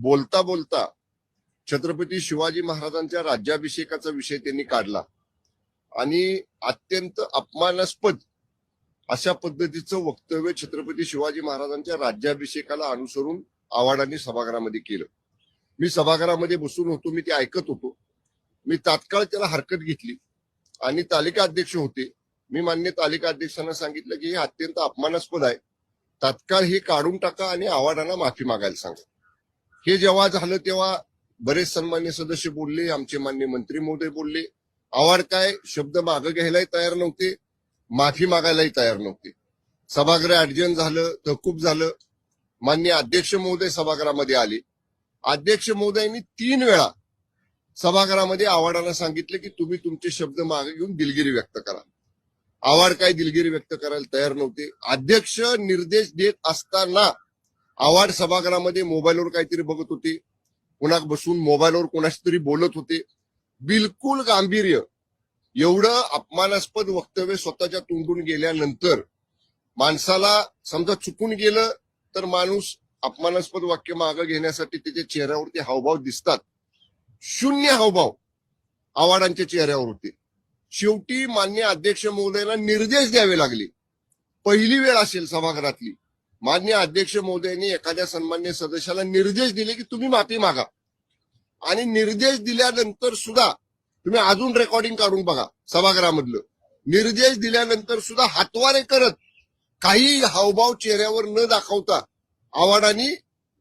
बोलता बोलता छत्रपती शिवाजी महाराजांच्या राज्याभिषेकाचा विषय त्यांनी काढला आणि अत्यंत अपमानास्पद अशा पद्धतीचं वक्तव्य छत्रपती शिवाजी महाराजांच्या राज्याभिषेकाला अनुसरून आव्हाडांनी सभागृहामध्ये केलं. मी सभागृहामध्ये बसून होतो, मी ते ऐकत होतो. मी तात्काळ त्याला हरकत घेतली आणि तालिका अध्यक्ष होते. मी मान्य तालिका अध्यक्षांना सांगितलं की हे अत्यंत अपमानास्पद आहे, तात्काळ हे काढून टाका आणि आव्हाडांना माफी मागायला सांगा. हे जेव्हा झालं तेव्हा बरेच सन्मान्य सदस्य बोलले, आमचे मान्य मंत्री महोदय बोलले. आव्हाड काय शब्द मागे घ्यायलाही तयार नव्हते, माफी मागायलाही तयार नव्हते. सभागृह अडजन झालं, तहकूब झालं. मान्य अध्यक्ष महोदय सभागृहामध्ये आले. अध्यक्ष महोदयांनी 3 वेळा सभागृहामध्ये आव्हाडांना सांगितलं की तुम्ही तुमचे शब्द मागे घेऊन दिलगिरी व्यक्त करा. आव्हाड काय दिलगिरी व्यक्त करायला तयार नव्हते. अध्यक्ष निर्देश देत असताना आव्हाड सभागृहामध्ये मोबाईलवर काहीतरी बघत होते, पुन्हा बसून मोबाईलवर कोणाशी तरी बोलत होते. बिलकुल गांभीर्य, एवढं अपमानास्पद वक्तव्य स्वतःच्या तोंडून गेल्यानंतर माणसाला समजा चुकून गेलं तर माणूस अपमानास्पद वाक्य मागे घेण्यासाठी त्याच्या चेहऱ्यावरती हावभाव दिसतात. शून्य हावभाव आव्हाडांच्या चेहऱ्यावर होते. शेवटी मान्य अध्यक्ष महोदयांना निर्देश द्यावे लागले. पहिली वेळ असेल सभागृहातली, मान्य अध्यक्ष महोदयांनी एखाद्या सन्मान्य सदस्याला निर्देश दिले की तुम्ही माफी मागा. आणि निर्देश दिल्यानंतर सुद्धा तुम्ही अजून रेकॉर्डिंग काढून बघा सभागृहामधलं. निर्देश दिल्यानंतर सुद्धा हातवारे करत काही हावभाव चेहऱ्यावर न दाखवता आव्हाडांनी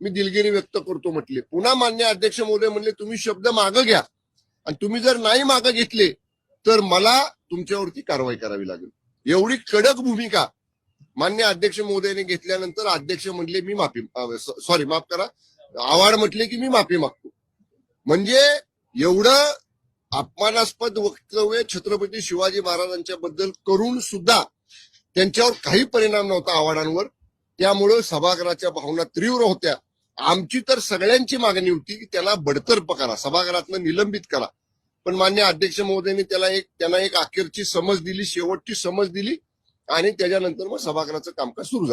मी दिलगिरी व्यक्त करतो म्हटले. पुन्हा मान्य अध्यक्ष महोदय म्हणले तुम्ही शब्द मागे घ्या आणि तुम्ही जर नाही मागे घेतले तर मला तुमच्यावरती कारवाई करावी लागेल. एवढी कडक भूमिका मान्य अध्यक्ष महोदयाने घेतल्यानंतर अध्यक्ष म्हणले मी माफ करा, आव्हाड म्हटले की मी माफी मागतो. म्हणजे एवढं अपमानास्पद वक्तव्य छत्रपती शिवाजी महाराजांच्या बद्दल करून सुद्धा त्यांच्यावर काही परिणाम नव्हता आव्हाडांवर. त्यामुळं सभागृहाच्या भावना तीव्र होत्या. आमची तर सगळ्यांची मागणी होती की त्याला बडतर्फ करा, सभागृहातनं निलंबित करा. पण मान्य अध्यक्ष महोदयांनी त्यांना एक अखेरची समज दिली, शेवटची समज दिली आणि त्याच्यानंतर मग सभागृहाचं कामकाज सुरू झालं.